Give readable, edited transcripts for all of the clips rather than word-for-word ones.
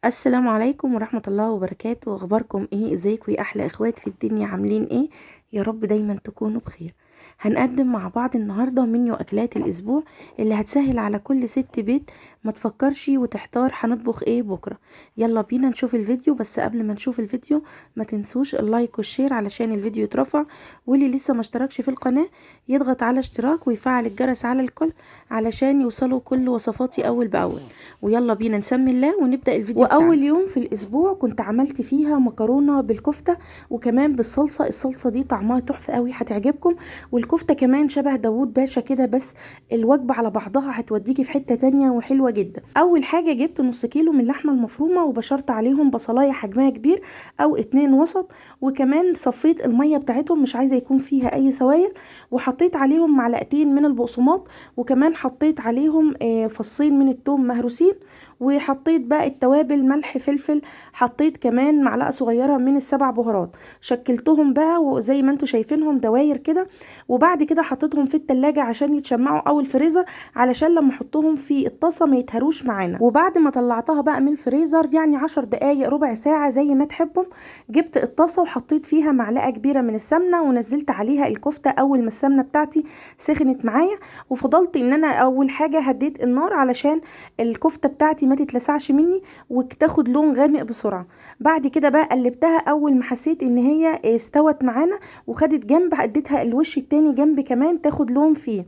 السلام عليكم ورحمة الله وبركاته. اخباركم ايه؟ ازيكم يا احلى اخوات في الدنيا؟ عاملين ايه؟ يا رب دايما تكونوا بخير. هنقدم مع بعض النهاردة منيو اكلات الاسبوع اللي هتسهل على كل ست بيت ما تفكرش وتحتار هنطبخ ايه بكرة. يلا بينا نشوف الفيديو، بس قبل ما نشوف الفيديو ما تنسوش اللايك والشير علشان الفيديو يترفع، واللي لسه ما اشتركش في القناة يضغط على اشتراك ويفعل الجرس على الكل علشان يوصلوا كل وصفاتي اول باول. ويلا بينا نسمي الله ونبدأ الفيديو بتاعنا. واول يوم في الاسبوع كنت عملت فيها مكرونة بالكفتة وكمان بالصلصة. الصلصة دي طعمها تحفة قوي هتعجبكم، والكفتة كمان شبه داوود باشا كده، بس الوجبة على بعضها هتوديكي في حتة تانية وحلوة جدا. اول حاجة جبت نص كيلو من اللحمة المفرومة وبشرت عليهم بصلاية حجمها كبير او 2 وسط، وكمان صفيت المية بتاعتهم مش عايزة يكون فيها اي سوائل، وحطيت عليهم معلقتين من البقسماط، وكمان حطيت عليهم فصين من الثوم مهروسين، وحطيت بقى التوابل ملح فلفل، حطيت كمان معلقة صغيرة من السبع بهارات. شكلتهم بقى وزي ما انتوا شايفينهم دواير كده، وبعد كده حطيتهم في التلاجة عشان يتشمعوا او الفريزر علشان لما احطهم في الطاسة ما يتهروش معانا. وبعد ما طلعتها بقى من الفريزر يعني 10 دقايق ربع ساعة زي ما تحبهم، جبت الطاسة وحطيت فيها معلقة كبيرة من السمنة ونزلت عليها الكفتة اول ما السمنة بتاعتي سخنت معايا. وفضلت ان انا اول حاجة هديت النار علشان الكفتة بتاعتي ما تتلسعش مني وتاخد لون غامق بسرعة. بعد كده بقى قلبتها اول ما حسيت ان هي استوت معانا وخدت جنب، اديتها الوش التاني جنب كمان تاخد لون فيه.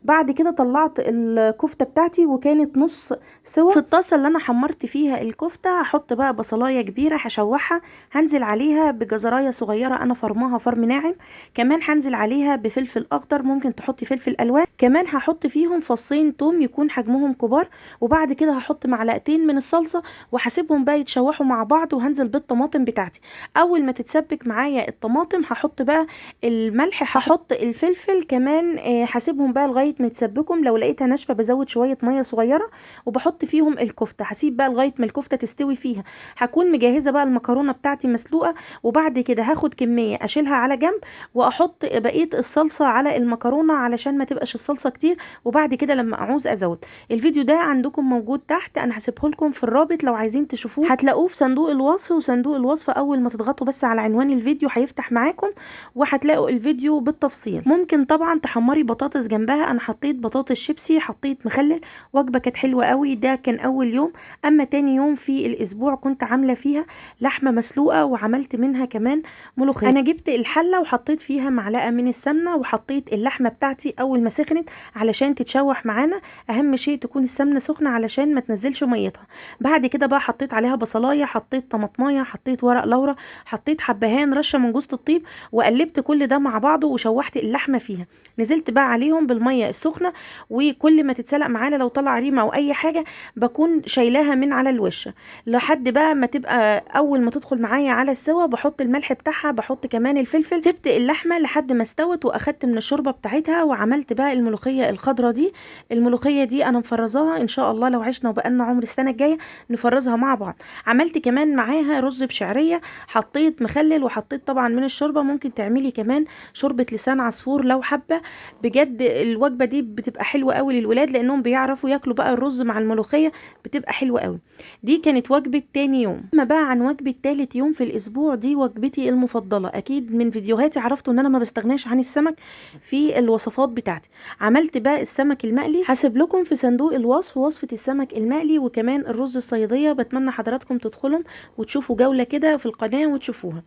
بعد كده طلعت الكفتة بتاعتي وكانت نص سوا. في الطاسة اللي انا حمرت فيها الكفتة هحط بقى بصلاية كبيرة هشوحها، هنزل عليها بجزراية صغيرة انا فرماها فرم ناعم، كمان هنزل عليها بفلفل اخضر، ممكن تحطي فلفل الوان، كمان هحط فيهم فصين توم يكون حجمهم كبار، وبعد كده هحط معلقتين من الصلصة وهسيبهم بقى يتشوحوا مع بعض، وهنزل بالطماطم بتاعتي. اول ما تتسبك معايا الطماطم هحط بقى الملح، هحط الفلفل كمان، هسيبهم بقى لغايه ما يتسبكم. لو لقيتها ناشفه بزود شويه ميه صغيره وبحط فيهم الكفته، هسيب بقى لغايه ما الكفته تستوي فيها. هكون مجهزه بقى المكرونه بتاعتي مسلوقه، وبعد كده هاخد كميه اشيلها على جنب واحط بقيه الصلصه على المكرونه علشان ما تبقاش الصلصه كتير، وبعد كده لما اعوز ازود. الفيديو ده عندكم موجود تحت، انا هسيبه لكم في الرابط لو عايزين تشوفوه، هتلاقوه في صندوق الوصف. وصندوق الوصف اول ما تضغطوا بس على عنوان الفيديو هيفتح معاكم وهتلاقوا الفيديو بالتفصيل. ممكن طبعا تحمري بطاطس جنبها، انا حطيت بطاطس شيبسي، حطيت مخلل، وجبه كانت حلوه قوي. ده كان اول يوم. اما تاني يوم في الاسبوع كنت عامله فيها لحمه مسلوقه وعملت منها كمان ملوخيه. انا جبت الحله وحطيت فيها معلقه من السمنه وحطيت اللحمه بتاعتي اول ما سخنت علشان تتشوح معانا. اهم شيء تكون السمنه سخنه علشان ما تنزلش ميتها. بعد كده بقى حطيت عليها بصلايه، حطيت طماطمايه، حطيت ورق لورا، حطيت حبهان، رشه من جوز الطيب، وقلبت كل ده مع بعضه وشوحت اللحمه فيها. نزلت بقى عليهم بالميه السخنه، وكل ما تتسلق معانا لو طلع ريمه او اي حاجه بكون شايلاها من على الوش لحد بقى ما تبقى اول ما تدخل معايا على السوا. بحط الملح بتاعها، بحط كمان الفلفل. سبت اللحمه لحد ما استوت واخدت من الشوربه بتاعتها، وعملت بقى الملوخيه الخضراء دي. الملوخيه دي انا مفرزاها ان شاء الله لو عشنا وبقالنا عمر السنه الجايه نفرزها مع بعض. عملت كمان معاها رز بشعريه، حطيت مخلل وحطيت طبعا من الشوربه. ممكن تعملي كمان شوربه لسان عصفور لو حابه. بجد الوجبه دي بتبقى حلوه قوي للولاد لانهم بيعرفوا ياكلوا بقى الرز مع الملوخيه، بتبقى حلوه قوي. دي كانت وجبه تاني يوم. اما بقى عن وجبه تالت يوم في الاسبوع، دي وجبتي المفضله. اكيد من فيديوهاتي عرفتوا ان انا ما بستغناش عن السمك في الوصفات بتاعتي. عملت بقى السمك المقلي، هسيب لكم في صندوق الوصف وصفة السمك المقلي وكمان الرز الصيادية. بتمنى حضراتكم تدخلوا وتشوفوا جولة كده في القناة وتشوفوها.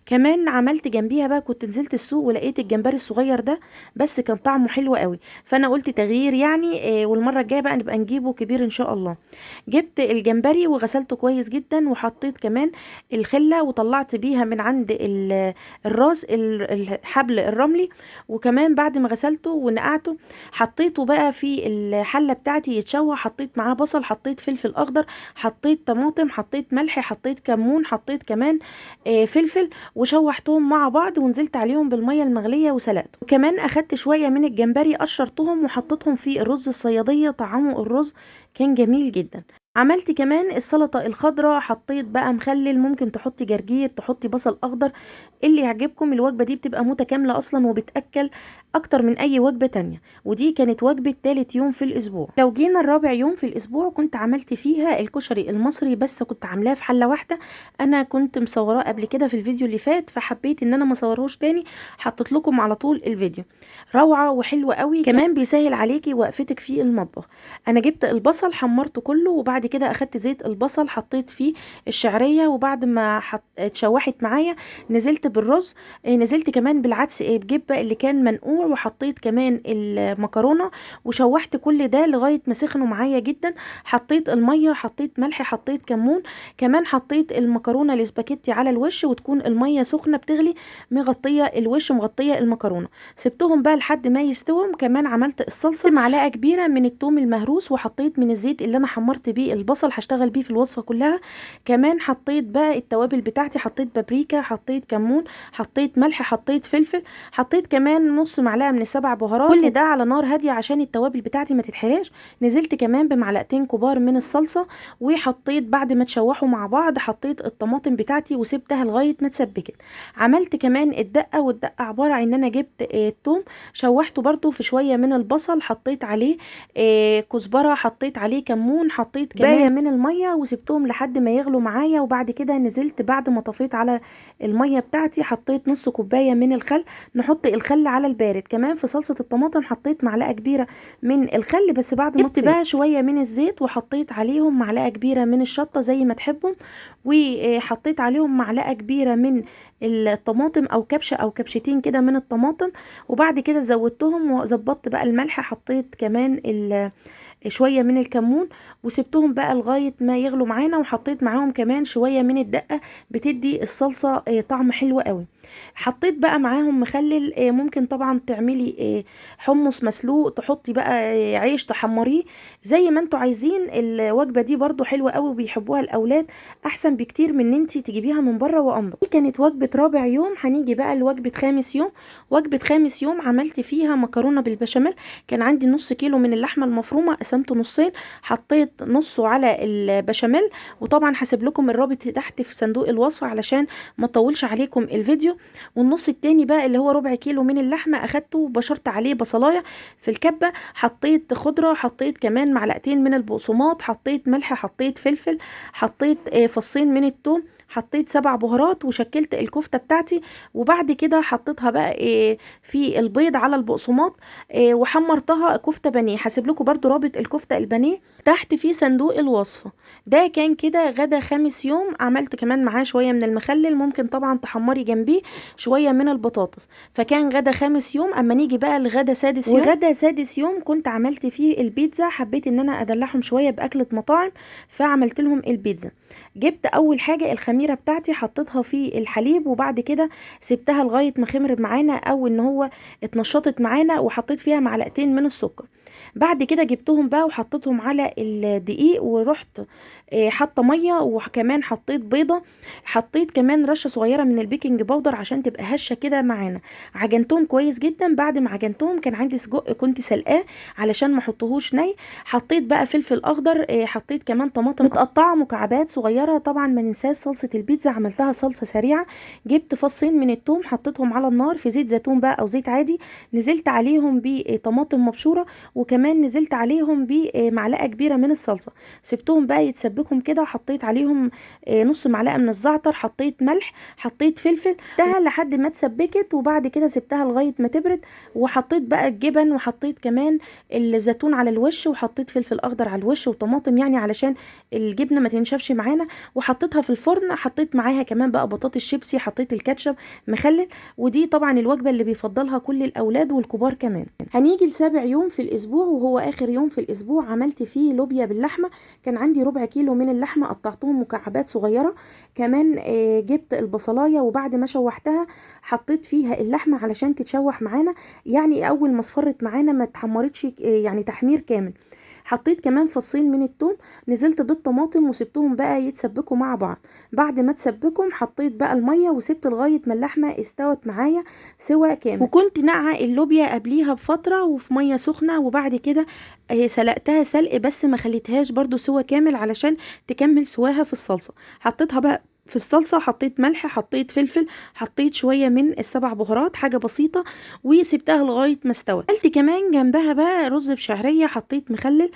كمان عملت جنبيها بقى، كنت نزلت السوق ولقيت الجمبري الصغير ده بس كان طعمه حلو قوي، فانا قلت تغيير يعني، والمرة الجاية بقى نبقى نجيبه كبير ان شاء الله. جبت الجمبري وغسلته كويس جدا، وحطيت كمان الخلة وطلعت بيها من عند الراس الحبل الرملي، وكمان بعد ما غسلته ونقعته حطيته بقى في الحله بتاعتي يتشوح. حطيت معاه بصل، حطيت فلفل اخضر، حطيت طماطم، حطيت ملح، حطيت كمون، حطيت كمان فلفل، وشوحتهم مع بعض ونزلت عليهم بالميه المغليه وسلقته. وكمان اخدت شويه من الجمبري قشرتهم وحطيتهم في الرز الصياديه، طعمه الرز كان جميل جدا. عملت كمان السلطة الخضراء، حطيت بقى مخلل، ممكن تحطي جرجير، تحطي بصل اخضر، اللي يعجبكم. الوجبة دي بتبقى متكاملة اصلا وبتأكل اكتر من اي وجبة تانية. ودي كانت وجبة تالت يوم في الاسبوع. لو جينا الرابع يوم في الاسبوع، كنت عملت فيها الكشري المصري، بس كنت عاملاه في حلة واحدة. انا كنت مصوراه قبل كده في الفيديو اللي فات، فحبيت ان انا مصورهوش تاني، حطيت لكم على طول الفيديو. روعة وحلوة قوي، كمان بيسهل عليكي وقفتك في المطبخ. انا جبت البصل حمرته كله، وبعد كده اخدت زيت البصل حطيت فيه الشعريه، وبعد ما اتشوحت معايا نزلت بالرز. نزلت كمان بالعدس بجبه اللي كان منقوع، وحطيت كمان المكرونه، وشوحت كل ده لغايه ما سخنوا معايا جدا. حطيت الميه، حطيت ملح، حطيت كمون، كمان حطيت المكرونه الاسباجيتي على الوش، وتكون الميه سخنه بتغلي مغطيه الوش مغطيه المكرونه. سبتهم بقى لحد ما يستوهم. كمان عملت الصلصه، معلقه كبيره من الثوم المهروس، وحطيت من الزيت اللي انا حمرت بيه البصل، هشتغل بيه في الوصفه كلها. كمان حطيت بقى التوابل بتاعتي، حطيت بابريكا، حطيت كمون، حطيت ملح، حطيت فلفل، حطيت كمان نص معلقه من السبع بهارات، كل ده على نار هاديه عشان التوابل بتاعتي ما تتحرقش. نزلت كمان بمعلقتين كبار من الصلصه، وحطيت بعد ما تشوحوا مع بعض حطيت الطماطم بتاعتي وسبتها لغايه ما اتسبكت. عملت كمان الدقه، والدقه عباره عن ان انا جبت الثوم، شوحته برضو في شويه من البصل، حطيت عليه كزبره، حطيت عليه كمون، حطيت كمان من الميه، وسبتهم لحد ما يغلوا معايا. وبعد كده نزلت بعد ما طفيت على الميه بتاعتي، حطيت نص كوبايه من الخل. نحط الخل على البارد. كمان في صلصه الطماطم حطيت معلقه كبيره من الخل، بس بعد ما طفيت بقى شويه من الزيت، وحطيت عليهم معلقه كبيره من الشطه زي ما تحبوا، وحطيت عليهم معلقه كبيره من الطماطم، او كبشه او كبشتين كده من الطماطم. وبعد كده زودتهم وظبطت بقى الملح، حطيت كمان شويه من الكمون، وسبتهم بقى لغايه ما يغلوا معانا. وحطيت معاهم كمان شويه من الدقه، بتدي الصلصه طعم حلو قوي. حطيت بقى معاهم مخلل، ممكن طبعا تعملي حمص مسلوق، تحطي بقى عيش تحمريه زي ما انتوا عايزين. الوجبه دي برضو حلوه قوي وبيحبوها الاولاد، احسن بكتير من ان انتي تجيبيها من بره وانضف. دي كانت وجبه رابع يوم. هنيجي بقى لوجبه خامس يوم. وجبه خامس يوم عملت فيها مكرونه بالبشاميل. كان عندي نص كيلو من اللحمه المفرومه، قسمته نصين، حطيت نصه على البشاميل. وطبعا هسيب لكم الرابط تحت في صندوق الوصف علشان ما اطولش عليكم الفيديو. والنص التاني بقى اللي هو ربع كيلو من اللحمه اخدته وبشرت عليه بصلايه في الكبه، حطيت خضره، حطيت كمان معلقتين من البقسماط، حطيت ملح، حطيت فلفل، حطيت فصين من الثوم، حطيت سبع بهارات، وشكلت الكفته بتاعتي. وبعد كده حطيتها بقى في البيض على البقسماط، وحمرتها كفته بانيه. هسيب لكم برضو رابط الكفته البانيه تحت في صندوق الوصفه. ده كان كده غدا خامس يوم. عملت كمان معاه شويه من المخلل، ممكن طبعا تحمري جنبيه شويه من البطاطس. فكان غدا خامس يوم. اما نيجي بقى لغدا سادس يوم، وغدا سادس يوم كنت عملت فيه البيتزا. حبيت ان انا ادلعهم شويه باكله مطاعم، فعملت لهم البيتزا. جبت اول حاجه الخميره بتاعتي، حطيتها في الحليب، وبعد كده سبتها لغايه ما خمر معانا، او ان هو اتنشطت معانا، وحطيت فيها معلقتين من السكر. بعد كده جبتهم بقى وحطيتهم على الدقيق، ورحت حاطه ميه، وكمان حطيت بيضه، حطيت كمان رشه صغيره من البيكنج باودر عشان تبقى هشه كده معانا. عجنتهم كويس جدا. بعد ما عجنتهم كان عندي سجق كنت سلقاه علشان ما احطهوش ني. حطيت بقى فلفل اخضر، حطيت كمان طماطم متقطعه مكعبات صغيره. طبعا ما ننساش صلصه البيتزا، عملتها صلصه سريعه. جبت فصين من الثوم، حطيتهم على النار في زيت زيتون بقى او زيت عادي، نزلت عليهم بطماطم مبشوره، وكمان نزلت عليهم بمعلقه كبيره من الصلصه. سبتهم بقى يتسبكهم كده، وحطيت عليهم نص معلقه من الزعتر، حطيت ملح، حطيت فلفل، سبتها لحد ما اتسبكت. وبعد كده سبتها لغايه ما تبرد، وحطيت بقى الجبن، وحطيت كمان الزيتون على الوش، وحطيت فلفل اخضر على الوش وطماطم يعني علشان الجبنه ما تنشفش معانا. وحطيتها في الفرن. حطيت معاها كمان بقى بطاطس شيبسي، حطيت الكاتشب مخلل. ودي طبعا الوجبه اللي بيفضلها كل الاولاد والكبار كمان. هنيجي لسابع يوم في الاسبوع، وهو اخر يوم في الاسبوع. عملت فيه لوبيا باللحمه. كان عندي ربع كيلو من اللحمه، قطعتهم مكعبات صغيره. كمان جبت البصلايه، وبعد ما شوحتها حطيت فيها اللحمه علشان تتشوح معانا، يعني اول ما اصفرت معانا ما اتحمرتش يعني تحمير كامل. حطيت كمان فصين من الثوم، نزلت بالطماطم وسبتهم بقى يتسبكوا مع بعض. بعد ما تسبكهم حطيت بقى الميه وسبت لغايه ما اللحمه استوت معايا سوا كامل. وكنت نقعه اللوبيا قبليها بفتره وفي ميه سخنه، وبعد كده سلقتها سلق بس ما خليتهاش برضو سوا كامل علشان تكمل سواها في الصلصه. حطيتها بقى في الصلصة، حطيت ملح، حطيت فلفل، حطيت شوية من السبع بهارات، حاجة بسيطة، وسبتها لغاية ما استوت. قلت كمان جنبها بقى رز بشعرية، حطيت مخلل.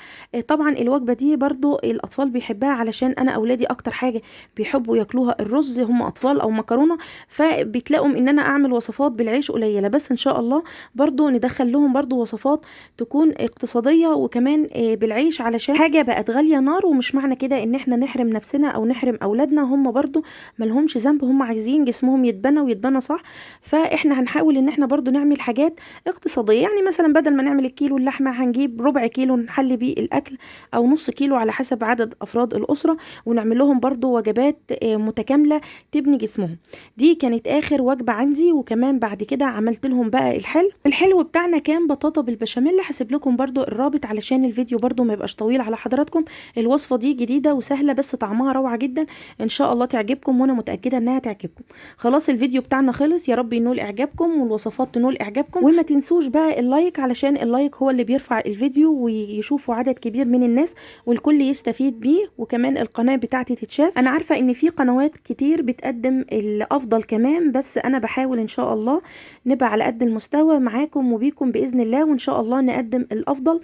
طبعا الوجبة دي برضو الأطفال بيحبها، علشان أنا أولادي أكتر حاجة بيحبوا ياكلوها الرز، هم أطفال أو مكرونة، فبتلاقوا إن أنا أعمل وصفات بالعيش قليلة، بس إن شاء الله برضو ندخل لهم برضو وصفات تكون اقتصادية وكمان بالعيش، علشان حاجة بقت غالية نار. ومش معنى كده إن احنا نحرم نفسنا أو نحرم أولادنا، هم برضو ملهمش ذنب، هم عايزين جسمهم يتبنى ويتبنى صح. فاحنا هنحاول ان احنا برضو نعمل حاجات اقتصاديه، يعني مثلا بدل ما نعمل الكيلو اللحمه هنجيب ربع كيلو نحلي بيه الاكل، او نص كيلو على حسب عدد افراد الاسره، ونعمل لهم برضو وجبات متكامله تبني جسمهم. دي كانت اخر وجبه عندي. وكمان بعد كده عملت لهم بقى الحلو بتاعنا كان بطاطا بالبشاميل. هسيب لكم برضو الرابط علشان الفيديو برضو ما يبقاش طويل على حضراتكم. الوصفه دي جديده وسهله بس طعمها روعه جدا، ان شاء الله تعجبكم وانا متاكده انها تعجبكم. خلاص الفيديو بتاعنا خلص، يا رب ينول اعجابكم والوصفات تنول اعجابكم. وما تنسوش بقى اللايك، علشان اللايك هو اللي بيرفع الفيديو ويشوفوا عدد كبير من الناس والكل يستفيد بيه، وكمان القناه بتاعتي تتشاف. انا عارفه ان في قنوات كتير بتقدم الافضل كمان، بس انا بحاول ان شاء الله نبقى على قد المستوى معاكم وبيكم باذن الله، وان شاء الله نقدم الافضل.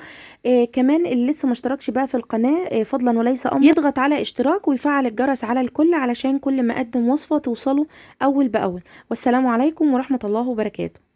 كمان اللي لسه ما اشتركش بقى في القناه فضلا وليس امر، يضغط على اشتراك ويفعل الجرس على الكل، علشان كل ما اقدم وصفه توصله اول باول. والسلام عليكم ورحمه الله وبركاته.